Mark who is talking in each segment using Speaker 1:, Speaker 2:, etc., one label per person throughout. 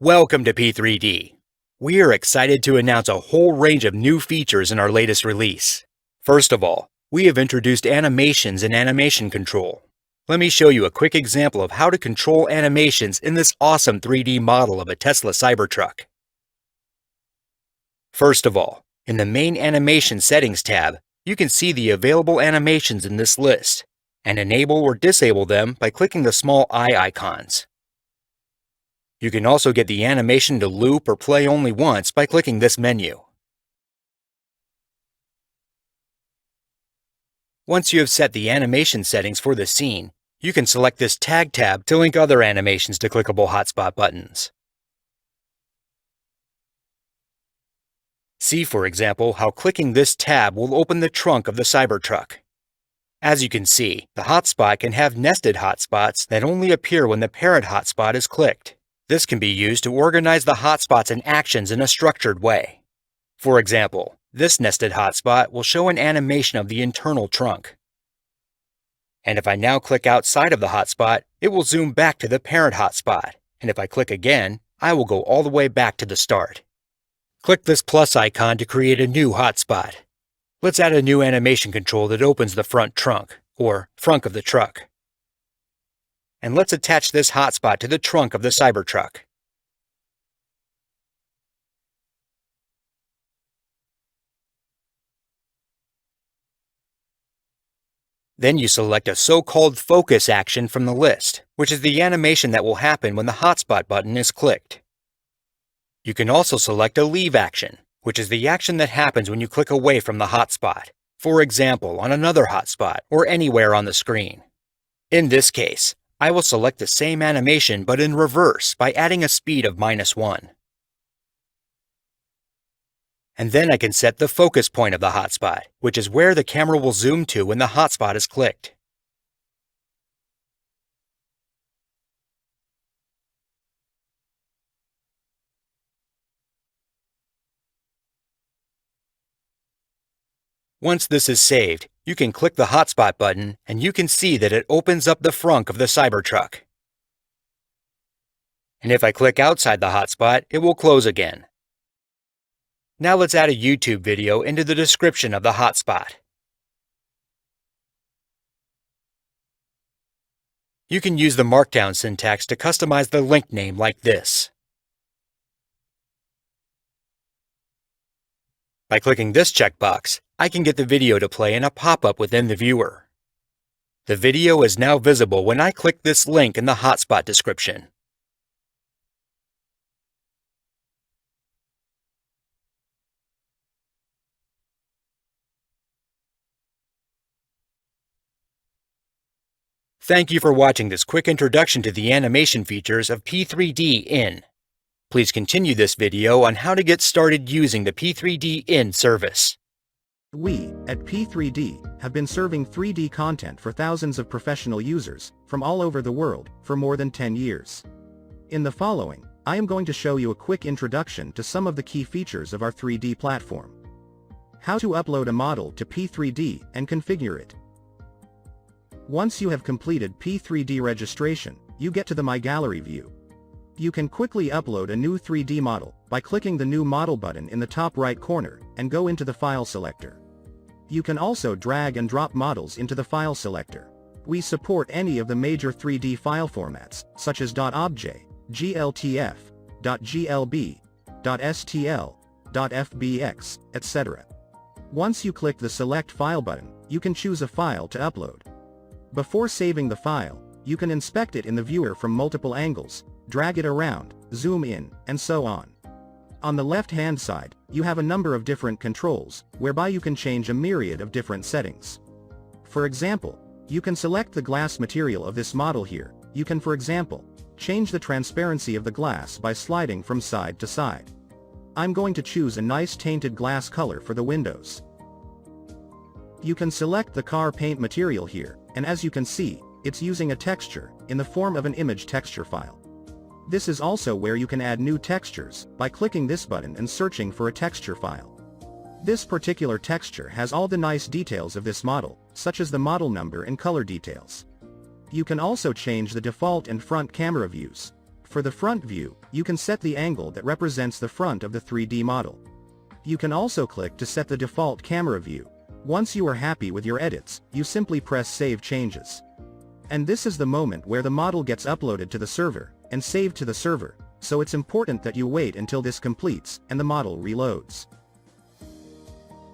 Speaker 1: Welcome to P3D. We are excited to announce a whole range of new features in our latest release. First of all, we have introduced animations and animation control. Let me show you a quick example of how to control animations in this awesome 3D model of a Tesla Cybertruck. First of all, in the main Animation Settings tab, you can see the available animations in this list, and enable or disable them by clicking the small eye icons. You can also get the animation to loop or play only once by clicking this menu. Once you have set the animation settings for the scene, you can select this Tag tab to link other animations to clickable hotspot buttons. See, for example, how clicking this tab will open the trunk of the Cybertruck. As you can see, the hotspot can have nested hotspots that only appear when the parent hotspot is clicked. This can be used to organize the hotspots and actions in a structured way. For example, this nested hotspot will show an animation of the internal trunk. And if I now click outside of the hotspot, it will zoom back to the parent hotspot. And if I click again, I will go all the way back to the start. Click this plus icon to create a new hotspot. Let's add a new animation control that opens the front trunk, or frunk of the truck. And let's attach this hotspot to the trunk of the Cybertruck. Then you select a so-called focus action from the list, which is the animation that will happen when the hotspot button is clicked. You can also select a leave action, which is the action that happens when you click away from the hotspot, for example, on another hotspot or anywhere on the screen. In this case, I will select the same animation but in reverse by adding a speed of -1. And then I can set the focus point of the hotspot, which is where the camera will zoom to when the hotspot is clicked. Once this is saved, you can click the hotspot button and you can see that it opens up the frunk of the Cybertruck. And if I click outside the hotspot, it will close again. Now let's add a YouTube video into the description of the hotspot. You can use the markdown syntax to customize the link name like this. By clicking this checkbox, I can get the video to play in a pop-up within the viewer. The video is now visible when I click this link in the hotspot description. Thank you for watching this quick introduction to the animation features of P3D In. Please continue this video on how to get started using the P3D In service.
Speaker 2: We, at P3D, have been serving 3D content for thousands of professional users, from all over the world, for more than 10 years. In the following, I am going to show you a quick introduction to some of the key features of our 3D platform. How to upload a model to P3D and configure it. Once you have completed P3D registration, you get to the My Gallery view. You can quickly upload a new 3D model by clicking the New Model button in the top right corner and go into the file selector. You can also drag and drop models into the file selector. We support any of the major 3D file formats, such as .obj, gltf, .glb, .stl, .fbx, etc. Once you click the Select File button, you can choose a file to upload. Before saving the file, you can inspect it in the viewer from multiple angles, drag it around, zoom in, and so on. On the left-hand side, you have a number of different controls, whereby you can change a myriad of different settings. For example, you can select the glass material of this model here. You can, for example, change the transparency of the glass by sliding from side to side. I'm going to choose a nice tainted glass color for the windows. You can select the car paint material here, and as you can see, it's using a texture, in the form of an image texture file. This is also where you can add new textures, by clicking this button and searching for a texture file. This particular texture has all the nice details of this model, such as the model number and color details. You can also change the default and front camera views. For the front view, you can set the angle that represents the front of the 3D model. You can also click to set the default camera view. Once you are happy with your edits, you simply press Save Changes. And this is the moment where the model gets uploaded to the server, and saved to the server, so it's important that you wait until this completes, and the model reloads.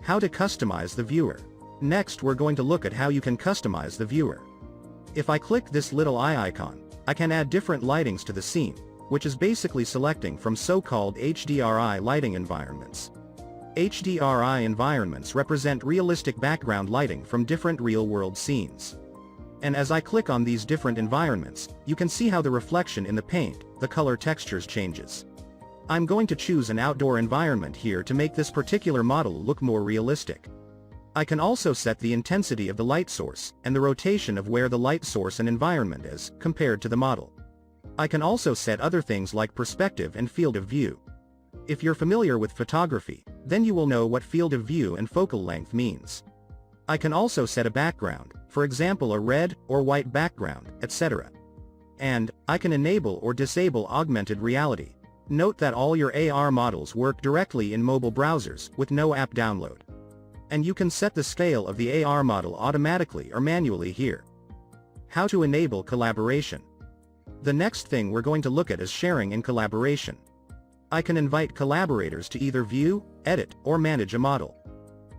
Speaker 2: How to customize the viewer. Next we're going to look at how you can customize the viewer. If I click this little eye icon, I can add different lightings to the scene, which is basically selecting from so-called HDRI lighting environments. HDRI environments represent realistic background lighting from different real-world scenes. And as I click on these different environments, you can see how the reflection in the paint, the color textures changes. I'm going to choose an outdoor environment here to make this particular model look more realistic. I can also set the intensity of the light source, and the rotation of where the light source and environment is, compared to the model. I can also set other things like perspective and field of view. If you're familiar with photography, then you will know what field of view and focal length means. I can also set a background, for example a red or white background, etc. And I can enable or disable augmented reality. Note that all your AR models work directly in mobile browsers with no app download. And you can set the scale of the AR model automatically or manually here. How to enable collaboration. The next thing we're going to look at is sharing in collaboration. I can invite collaborators to either view, edit, or manage a model.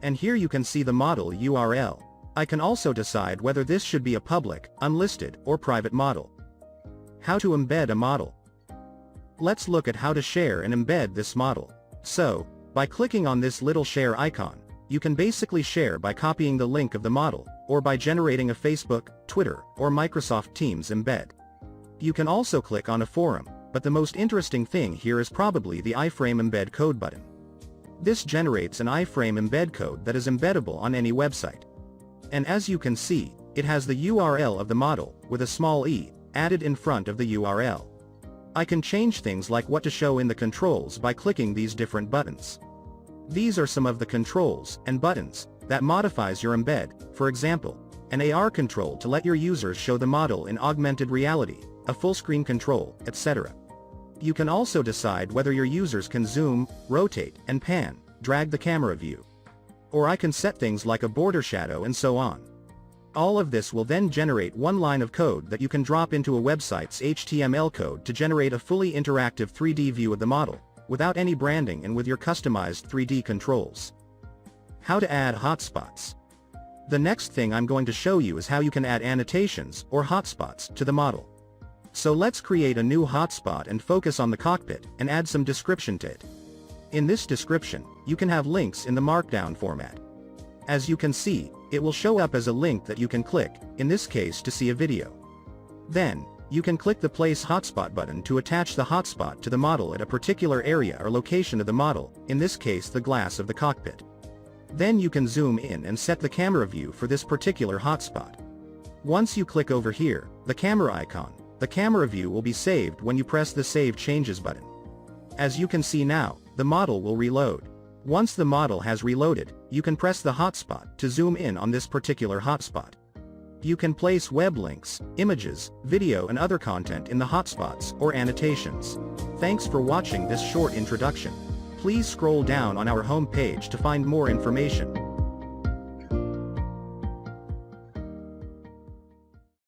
Speaker 2: And here you can see the model URL. I can also decide whether this should be a public, unlisted, or private model. How to embed a model. Let's look at how to share and embed this model. So, by clicking on this little share icon, you can basically share by copying the link of the model, or by generating a Facebook, Twitter, or Microsoft Teams embed. You can also click on a forum, but the most interesting thing here is probably the iframe embed code button. This generates an iframe embed code that is embeddable on any website. And as you can see, it has the URL of the model, with a small e, added in front of the URL. I can change things like what to show in the controls by clicking these different buttons. These are some of the controls and buttons that modifies your embed, for example, an AR control to let your users show the model in augmented reality, a full screen control, etc. You can also decide whether your users can zoom, rotate, and pan, drag the camera view. Or I can set things like a border shadow and so on. All of this will then generate one line of code that you can drop into a website's HTML code to generate a fully interactive 3D view of the model, without any branding and with your customized 3D controls. How to add hotspots. The next thing I'm going to show you is how you can add annotations, or hotspots, to the model. So let's create a new hotspot and focus on the cockpit, and add some description to it. In this description, you can have links in the markdown format. As you can see, it will show up as a link that you can click, in this case to see a video. Then, you can click the Place Hotspot button to attach the hotspot to the model at a particular area or location of the model, in this case the glass of the cockpit. Then you can zoom in and set the camera view for this particular hotspot. Once you click over here, the camera icon, the camera view will be saved when you press the Save Changes button. As you can see now, the model will reload. Once the model has reloaded, you can press the hotspot to zoom in on this particular hotspot. You can place web links, images, video and other content in the hotspots or annotations. Thanks for watching this short introduction. Please scroll down on our home page to find more information.